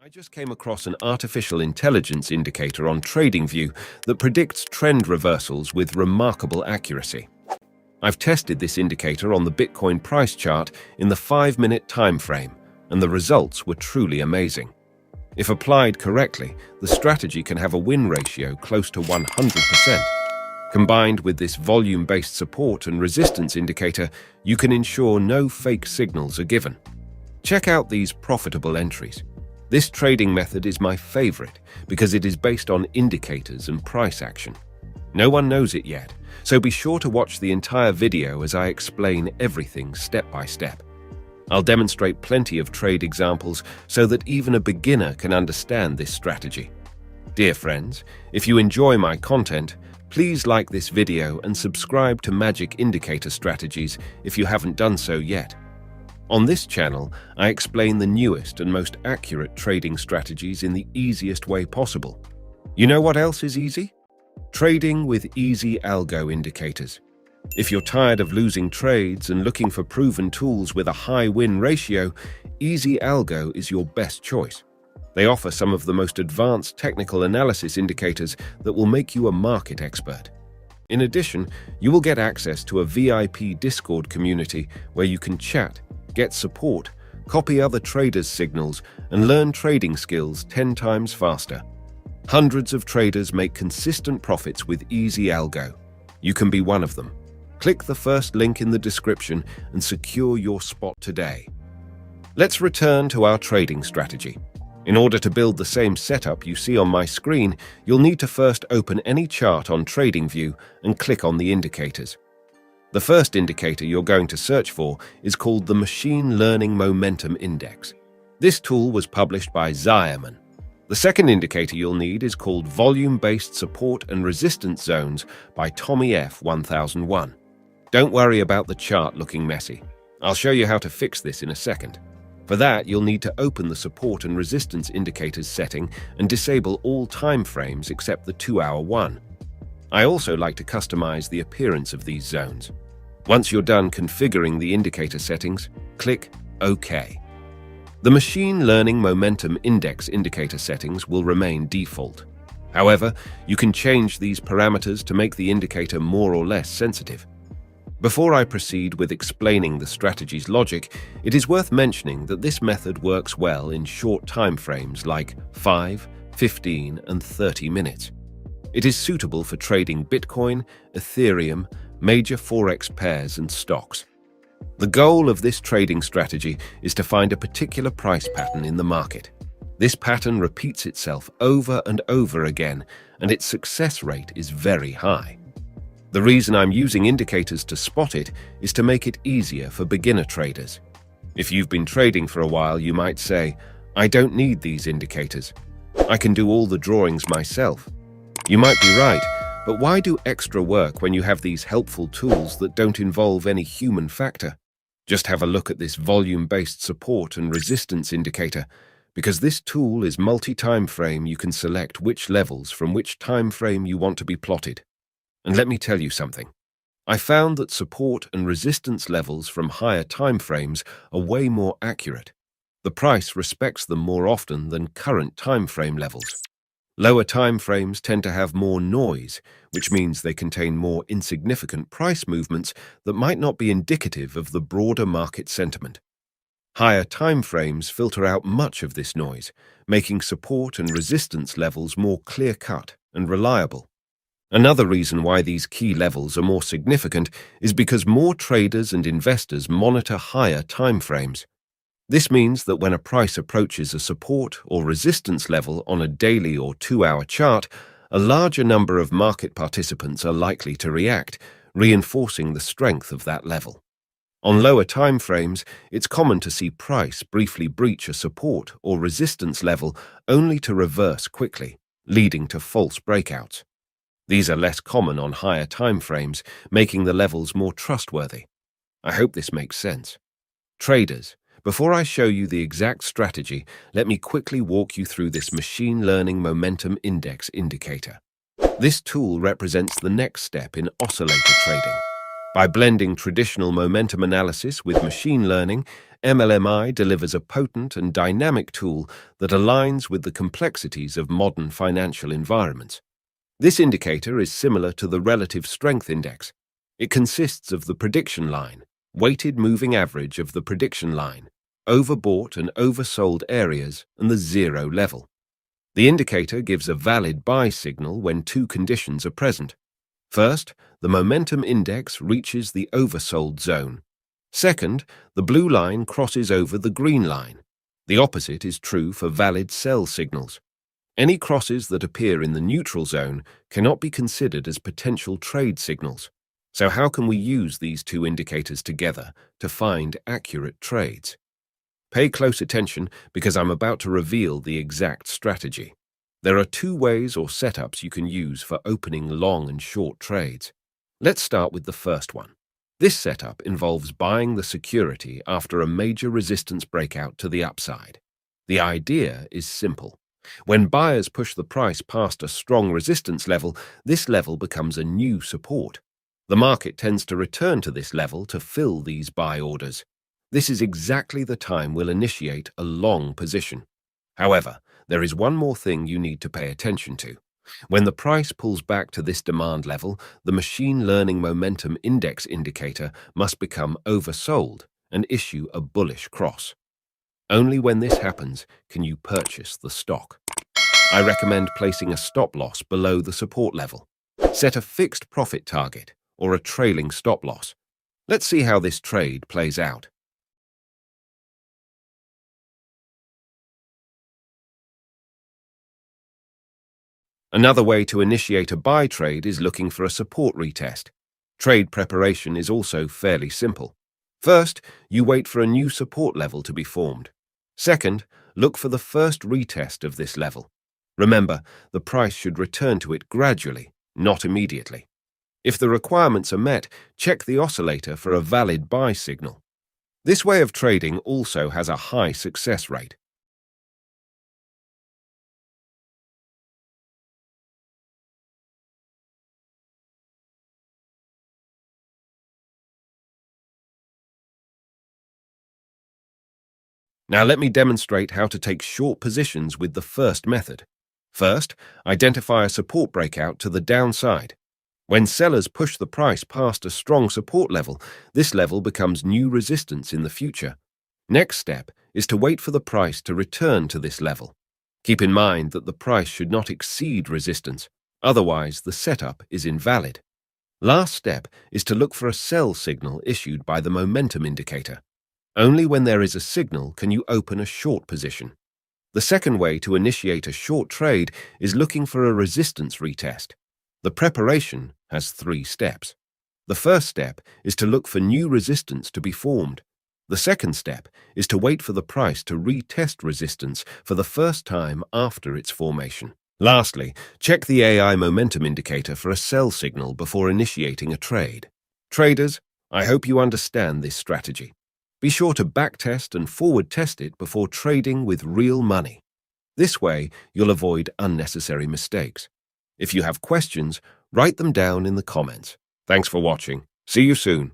I just came across an artificial intelligence indicator on TradingView that predicts trend reversals with remarkable accuracy. I've tested this indicator on the Bitcoin price chart in the 5-minute time frame, and the results were truly amazing. If applied correctly, the strategy can have a win ratio close to 100%. Combined with this volume-based support and resistance indicator, you can ensure no fake signals are given. Check out these profitable entries. This trading method is my favorite because it is based on indicators and price action. No one knows it yet, so be sure to watch the entire video as I explain everything step by step. I'll demonstrate plenty of trade examples so that even a beginner can understand this strategy. Dear friends, if you enjoy my content, please like this video and subscribe to Magic Indicator Strategies if you haven't done so yet. On this channel, I explain the newest and most accurate trading strategies in the easiest way possible. You know what else is easy? Trading with easy algo indicators. If you're tired of losing trades and looking for proven tools with a high win ratio, Easy Algo is your best choice. They offer some of the most advanced technical analysis indicators that will make you a market expert. In addition, you will get access to a VIP Discord community where you can chat, get support, copy other traders' signals, and learn trading skills 10 times faster. Hundreds of traders make consistent profits with Easy Algo. You can be one of them. Click the first link in the description and secure your spot today. Let's return to our trading strategy. In order to build the same setup you see on my screen, you'll need to first open any chart on TradingView and click on the indicators. The first indicator you're going to search for is called the Machine Learning Momentum Index. This tool was published by Zimerman. The second indicator you'll need is called Volume-Based Support and Resistance Zones by Tommy F. 1001. Don't worry about the chart looking messy. I'll show you how to fix this in a second. For that, you'll need to open the Support and Resistance Indicators setting and disable all time frames except the 2-hour one. I also like to customize the appearance of these zones. Once you're done configuring the indicator settings, click OK. The Machine Learning Momentum Index indicator settings will remain default. However, you can change these parameters to make the indicator more or less sensitive. Before I proceed with explaining the strategy's logic, it is worth mentioning that this method works well in short time frames like 5, 15, and 30 minutes. It is suitable for trading Bitcoin, Ethereum, major Forex pairs, and stocks. The goal of this trading strategy is to find a particular price pattern in the market. This pattern repeats itself over and over again, and its success rate is very high. The reason I'm using indicators to spot it is to make it easier for beginner traders. If you've been trading for a while, you might say, "I don't need these indicators. I can do all the drawings myself." You might be right, but why do extra work when you have these helpful tools that don't involve any human factor? Just have a look at this volume-based support and resistance indicator. Because this tool is multi-time frame, you can select which levels from which time frame you want to be plotted. And let me tell you something. I found that support and resistance levels from higher time frames are way more accurate. The price respects them more often than current time frame levels. Lower time frames tend to have more noise, which means they contain more insignificant price movements that might not be indicative of the broader market sentiment. Higher time frames filter out much of this noise, making support and resistance levels more clear-cut and reliable. Another reason why these key levels are more significant is because more traders and investors monitor higher time frames. This means that when a price approaches a support or resistance level on a daily or 2-hour chart, a larger number of market participants are likely to react, reinforcing the strength of that level. On lower time frames, it's common to see price briefly breach a support or resistance level only to reverse quickly, leading to false breakouts. These are less common on higher time frames, making the levels more trustworthy. I hope this makes sense. Traders, before I show you the exact strategy, let me quickly walk you through this Machine Learning Momentum Index indicator. This tool represents the next step in oscillator trading. By blending traditional momentum analysis with machine learning, MLMI delivers a potent and dynamic tool that aligns with the complexities of modern financial environments. This indicator is similar to the Relative Strength Index. It consists of the prediction line, weighted moving average of the prediction line, overbought and oversold areas, and the zero level. The indicator gives a valid buy signal when two conditions are present. First, the momentum index reaches the oversold zone. Second, the blue line crosses over the green line. The opposite is true for valid sell signals. Any crosses that appear in the neutral zone cannot be considered as potential trade signals. So how can we use these two indicators together to find accurate trades? Pay close attention because I'm about to reveal the exact strategy. There are two ways or setups you can use for opening long and short trades. Let's start with the first one. This setup involves buying the security after a major resistance breakout to the upside. The idea is simple. When buyers push the price past a strong resistance level, this level becomes a new support. The market tends to return to this level to fill these buy orders. This is exactly the time we'll initiate a long position. However, there is one more thing you need to pay attention to. When the price pulls back to this demand level, the machine learning momentum index indicator must become oversold and issue a bullish cross. Only when this happens can you purchase the stock. I recommend placing a stop loss below the support level. Set a fixed profit target or a trailing stop loss. Let's see how this trade plays out. Another way to initiate a buy trade is looking for a support retest. Trade preparation is also fairly simple. First, you wait for a new support level to be formed. Second, look for the first retest of this level. Remember, the price should return to it gradually, not immediately. If the requirements are met, check the oscillator for a valid buy signal. This way of trading also has a high success rate. Now let me demonstrate how to take short positions with the first method. First, identify a support breakout to the downside. When sellers push the price past a strong support level, this level becomes new resistance in the future. Next step is to wait for the price to return to this level. Keep in mind that the price should not exceed resistance, otherwise the setup is invalid. Last step is to look for a sell signal issued by the momentum indicator. Only when there is a signal can you open a short position. The second way to initiate a short trade is looking for a resistance retest. The preparation has 3 steps. The first step is to look for new resistance to be formed. The second step is to wait for the price to retest resistance for the first time after its formation. Lastly, check the AI momentum indicator for a sell signal before initiating a trade. Traders, I hope you understand this strategy. Be sure to backtest and forward test it before trading with real money. This way, you'll avoid unnecessary mistakes. If you have questions, write them down in the comments. Thanks for watching. See you soon.